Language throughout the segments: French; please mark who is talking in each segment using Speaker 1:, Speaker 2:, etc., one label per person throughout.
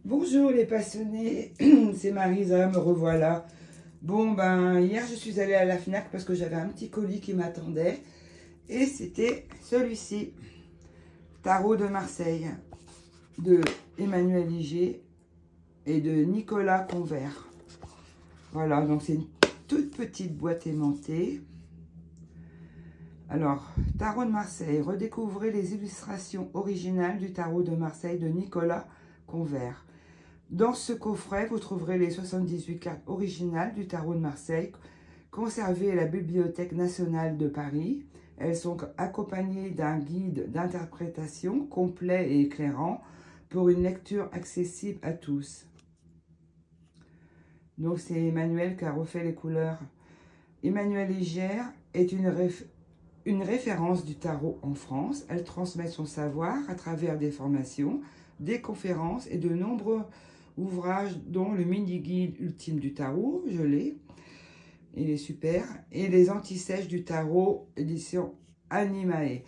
Speaker 1: Bonjour les passionnés, c'est Marisa, me revoilà. Bon ben hier je suis allée à la Fnac parce que j'avais un petit colis qui m'attendait. Et c'était celui-ci, Tarot de Marseille, de Emmanuel Liger et de Nicolas Convert. Voilà, donc c'est une toute petite boîte aimantée. Alors, Tarot de Marseille, redécouvrez les illustrations originales du Tarot de Marseille de Nicolas Convert. Dans ce coffret, vous trouverez les 78 cartes originales du Tarot de Marseille, conservées à la Bibliothèque nationale de Paris. Elles sont accompagnées d'un guide d'interprétation complet et éclairant pour une lecture accessible à tous. Donc c'est Emmanuel qui a refait les couleurs. Emmanuel Liger est une référence du tarot en France. Elle transmet son savoir à travers des formations, des conférences et de nombreux ouvrages dont le mini-guide ultime du tarot, je l'ai, il est super, et les anti-sèches du tarot, édition Animae.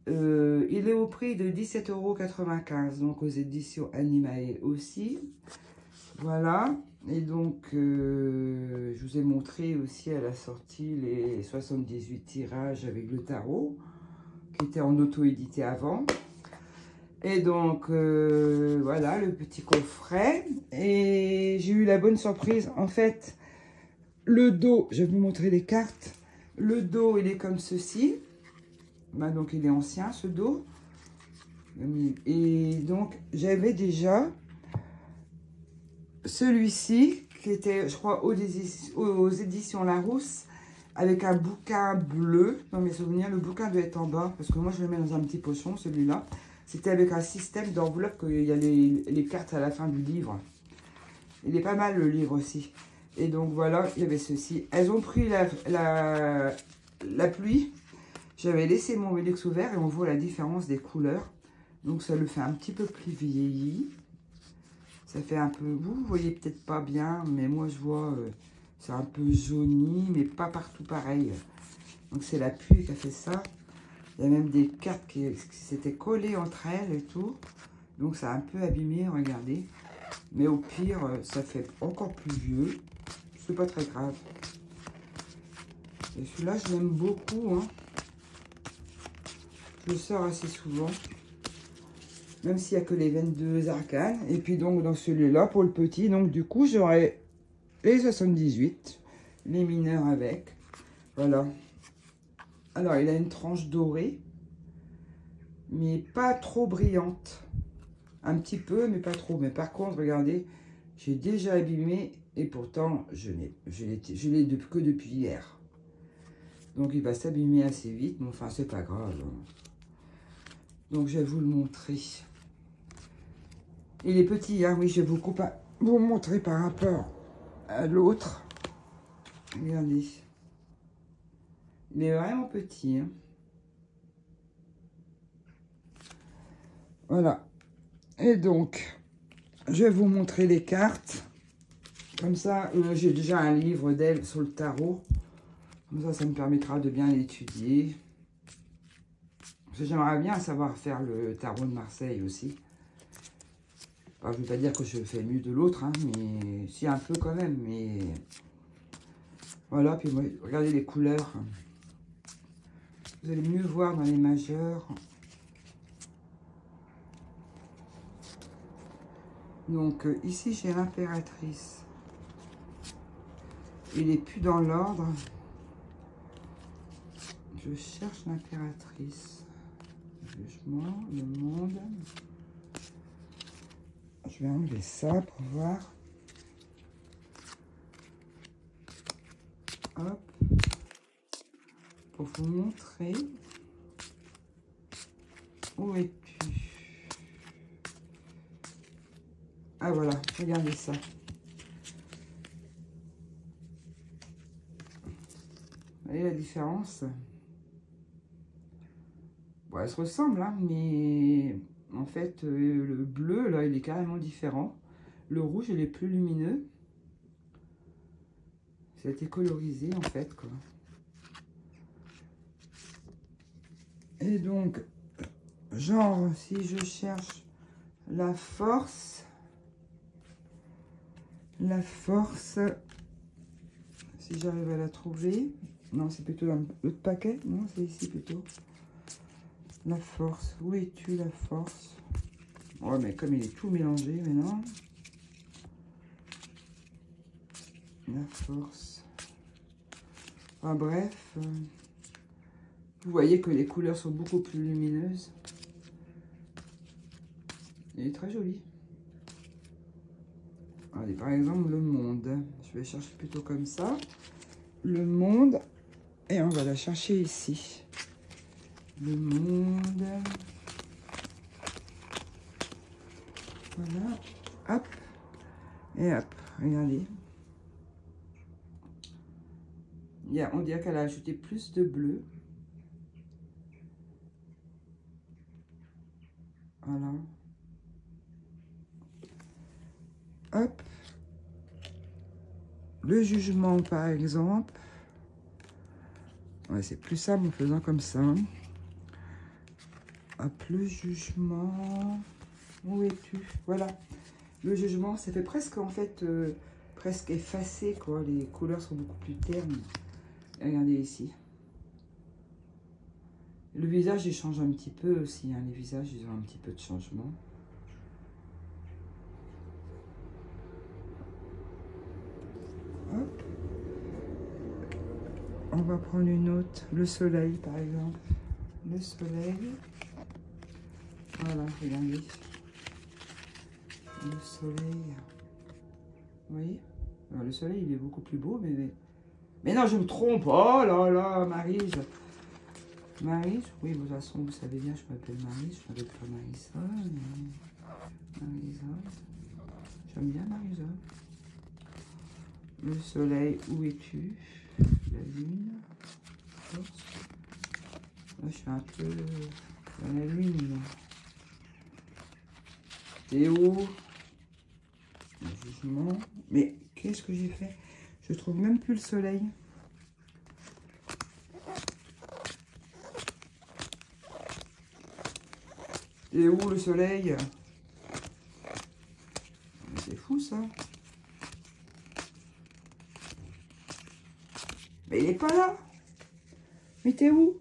Speaker 1: Il est au prix de 17,95 €, donc aux éditions Animae aussi. Voilà, et donc je vous ai montré aussi à la sortie les 78 tirages avec le tarot, qui étaient en auto-édité avant. Et donc, voilà, le petit coffret. Et j'ai eu la bonne surprise. En fait, le dos, je vais vous montrer les cartes. Le dos, il est comme ceci. Ben, donc, il est ancien, ce dos. Et donc, j'avais déjà celui-ci, qui était, je crois, aux éditions Larousse, avec un bouquin bleu. Dans mes souvenirs, le bouquin doit être en bas, parce que moi, je le mets dans un petit pochon, celui-là. C'était avec un système d'enveloppe qu'il y a les cartes à la fin du livre. Il est pas mal le livre aussi. Et donc voilà, il y avait ceci. Elles ont pris la pluie. J'avais laissé mon Velux ouvert et on voit la différence des couleurs. Donc ça le fait un petit peu plus vieilli. Ça fait un peu... Vous voyez peut-être pas bien, mais moi je vois... c'est un peu jauni, mais pas partout pareil. Donc c'est la pluie qui a fait ça. Il y a même des cartes qui s'étaient collées entre elles et tout. Donc ça a un peu abîmé, regardez. Mais au pire, ça fait encore plus vieux. C'est pas très grave. Et celui-là, je l'aime beaucoup. Hein. Je le sors assez souvent. Même s'il n'y a que les 22 arcanes. Et puis donc dans celui-là, pour le petit, donc du coup, j'aurai les 78. Les mineurs avec. Voilà. Alors, il a une tranche dorée, mais pas trop brillante. Un petit peu, mais pas trop. Mais par contre, regardez, j'ai déjà abîmé et pourtant, je l'ai que depuis hier. Donc, il va s'abîmer assez vite, mais enfin, c'est pas grave. Donc, je vais vous le montrer. Il est petit, hein, oui, je vais vous montrer par rapport à l'autre. Regardez. Il est vraiment petit. Hein. Voilà. Et donc, je vais vous montrer les cartes. Comme ça, j'ai déjà un livre d'elle sur le tarot. Comme ça, ça me permettra de bien l'étudier. Parce que j'aimerais bien savoir faire le tarot de Marseille aussi. Enfin, je ne veux pas dire que je fais mieux de l'autre, hein, mais si un peu quand même. Mais voilà, puis regardez les couleurs. Vous allez mieux voir dans les majeurs. Donc ici j'ai l'impératrice. Il n'est plus dans l'ordre. Je cherche l'impératrice. Jugement, le monde. Je vais enlever ça pour voir. Hop. Pour vous montrer. Où es-tu? Ah voilà, regardez ça. Vous voyez la différence? Bon, elles se ressemblent, hein, mais en fait, le bleu, là, il est carrément différent. Le rouge, il est plus lumineux. Ça a été colorisé, en fait, quoi. Et donc, genre, si je cherche la force, La force, si j'arrive à la trouver. Non, c'est plutôt dans l'autre paquet. Non, c'est ici plutôt. La force. Où es-tu, la force? Ouais, mais comme il est tout mélangé maintenant. La force. Enfin, bref. Vous voyez que les couleurs sont beaucoup plus lumineuses. Il est très joli. Allez, par exemple, le monde. Je vais chercher plutôt comme ça. Le monde. Et on va la chercher ici. Le monde. Voilà. Hop. Et hop. Regardez. On dirait qu'elle a ajouté plus de bleu. Voilà. Hop. Le jugement, par exemple. Ouais, c'est plus simple en faisant comme ça. Hop, le jugement. Où es-tu? Voilà. Le jugement, ça fait presque, en fait, presque effacé, quoi. Les couleurs sont beaucoup plus ternes. Et regardez ici. Le visage, il change un petit peu aussi. Hein. Les visages, ils ont un petit peu de changement. Hop. On va prendre une autre. Le soleil, par exemple. Le soleil. Voilà, regardez. Le soleil. Vous voyez? Alors, le soleil, il est beaucoup plus beau, mais non, je me trompe. Oh là là, Maryse. Maryse, oui, de toute façon, vous savez bien, je m'appelle Maryse. Je m'appelle pas Marisol. Marisol. J'aime bien Marisol. Le soleil, où es-tu? La lune. Là, je suis un peu dans la lune. Théo. Le jugement. Mais qu'est-ce que j'ai fait? Je trouve même plus le soleil. Et où le soleil? C'est fou ça. Mais il est pas là. Mais t'es où?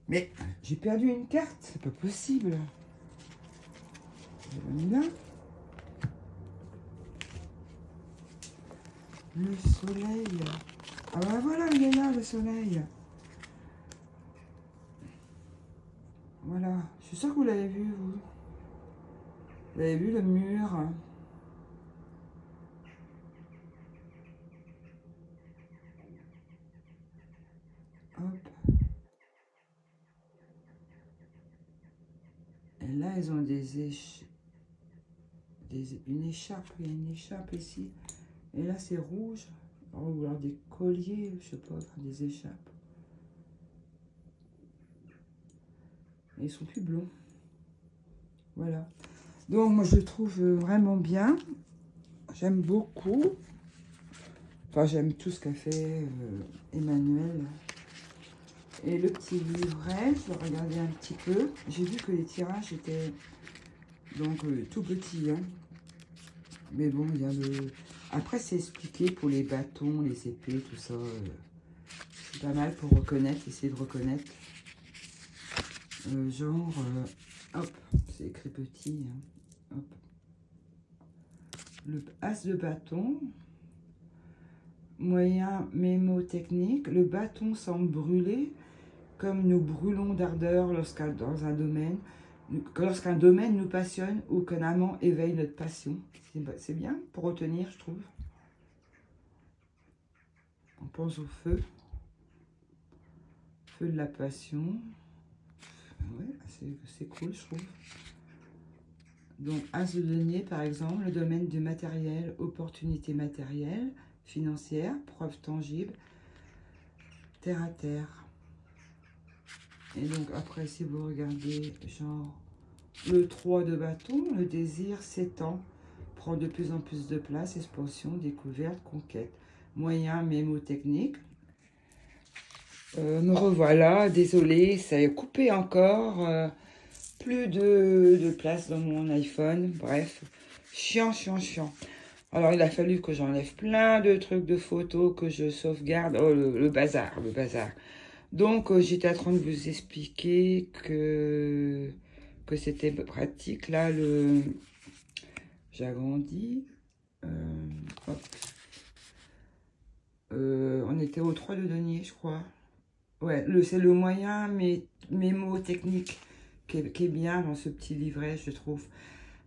Speaker 1: Mais j'ai perdu une carte, c'est pas possible. Je l'ai mis là. Le soleil. Ah bah voilà, il est là le soleil. Voilà, je suis sûre que vous l'avez vu, vous. Vous avez vu le mur. Hop. Et là, ils ont une écharpe. Il y a une écharpe ici. Et là, c'est rouge. Ou alors des colliers, je sais pas, des écharpes. Et ils sont plus blonds. Voilà. Donc, moi, je le trouve vraiment bien. J'aime beaucoup. Enfin, j'aime tout ce qu'a fait Emmanuel. Et le petit livret, je vais regarder un petit peu. J'ai vu que les tirages étaient donc tout petits. Hein. Mais bon, il y a le... Après, c'est expliqué pour les bâtons, les épées, tout ça. C'est pas mal pour reconnaître, essayer de reconnaître. Hop, c'est écrit petit. Hein. Hop. Le as de bâton. Moyen mémotechnique. Le bâton semble brûler comme nous brûlons d'ardeur lorsqu'un domaine nous passionne ou qu'un amant éveille notre passion. C'est bien pour retenir, je trouve. On pense au feu. Feu de la passion. Ouais, c'est cool, je trouve. Donc, as de denier, par exemple, le domaine du matériel, opportunité matérielle, financière, preuve tangible, terre à terre. Et donc, après, si vous regardez, genre, le 3 de bâton, le désir s'étend, prend de plus en plus de place, expansion, découverte, conquête. Moyen mémotechnique. Me revoilà, désolé, ça est coupé encore. plus de place dans mon iPhone. Bref, chiant, chiant, chiant. Alors, il a fallu que j'enlève plein de trucs de photos, que je sauvegarde. Oh, le bazar, le bazar. Donc, j'étais en train de vous expliquer que c'était pratique. Là, j'agrandis. Hop. On était au 3 de denier, je crois. Ouais, c'est le moyen mémo technique qui est bien dans ce petit livret, je trouve.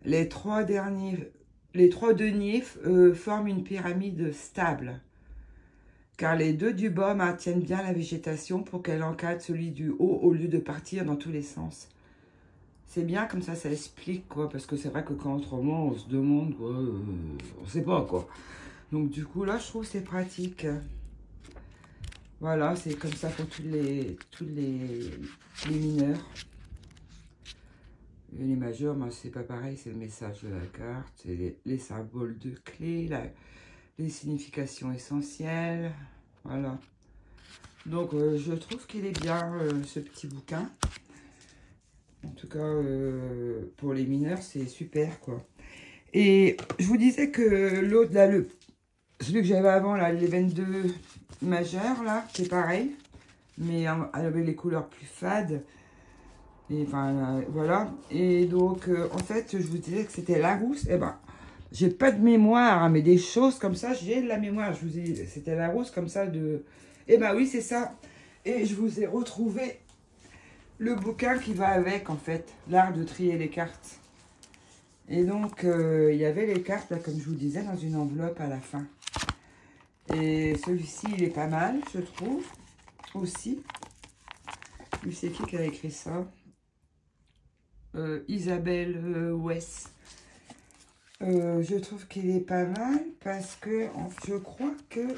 Speaker 1: Les trois deniers forment une pyramide stable, car les deux du bas maintiennent bien la végétation pour qu'elle encadre celui du haut au lieu de partir dans tous les sens. C'est bien comme ça explique, quoi, parce que c'est vrai que quand autrement on se demande, quoi, on sait pas, quoi. Donc du coup, là, je trouve que c'est pratique. Voilà, c'est comme ça pour tous les mineurs. Et les majeurs, moi, c'est pas pareil, c'est le message de la carte, c'est les symboles de clé, les significations essentielles. Voilà. Donc, je trouve qu'il est bien, ce petit bouquin. En tout cas, pour les mineurs, c'est super, quoi. Et je vous disais que l'autre, là, celui que j'avais avant, là, les 22 majeurs, là, c'est pareil. Mais avec les couleurs plus fades. Et enfin, voilà. Et donc, en fait, je vous disais que c'était Larousse. Eh ben, j'ai pas de mémoire, hein, mais des choses comme ça, j'ai de la mémoire. Je vous ai dit, c'était Larousse comme ça de... Eh ben oui, c'est ça. Et je vous ai retrouvé le bouquin qui va avec, en fait. L'art de trier les cartes. Et donc, il y avait les cartes, là, comme je vous disais, dans une enveloppe à la fin. Et celui-ci, il est pas mal, je trouve, aussi. Lui, c'est qui a écrit ça? Isabelle Wess. Je trouve qu'il est pas mal parce que je crois que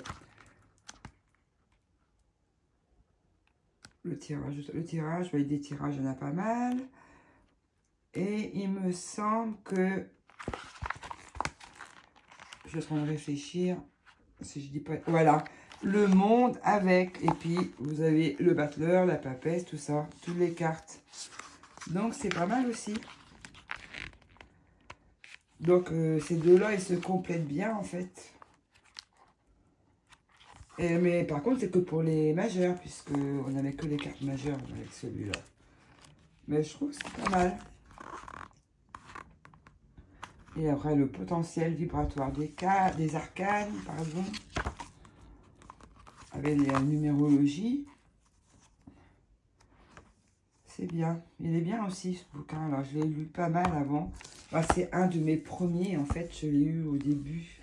Speaker 1: le tirage, des tirages, il y en a pas mal. Et il me semble que, je suis en train de réfléchir, si je dis pas, voilà, le monde avec, et puis vous avez le battleur, la papesse, tout ça, toutes les cartes. Donc c'est pas mal aussi. Donc ces deux-là, ils se complètent bien en fait. Mais par contre, c'est que pour les majeurs, puisque on n'avait que les cartes majeures avec celui-là. Mais je trouve que c'est pas mal. Et après, le potentiel vibratoire des arcanes, pardon. Avec la numérologie. C'est bien. Il est bien aussi, ce bouquin. Alors, je l'ai lu pas mal avant. Enfin, c'est un de mes premiers, en fait. Je l'ai eu au début.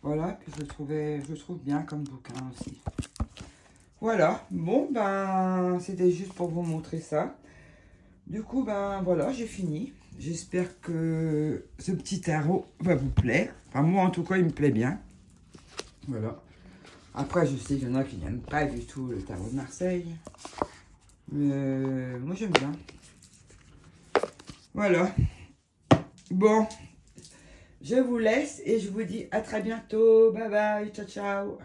Speaker 1: Voilà, que je trouve bien comme bouquin aussi. Voilà. Bon, ben, c'était juste pour vous montrer ça. Du coup, ben, voilà, j'ai fini. J'espère que ce petit tarot va vous plaire. Enfin, moi, en tout cas, il me plaît bien. Voilà. Après, je sais qu'il y en a qui n'aiment pas du tout le tarot de Marseille. Mais moi, j'aime bien. Voilà. Bon. Je vous laisse et je vous dis à très bientôt. Bye bye. Ciao, ciao.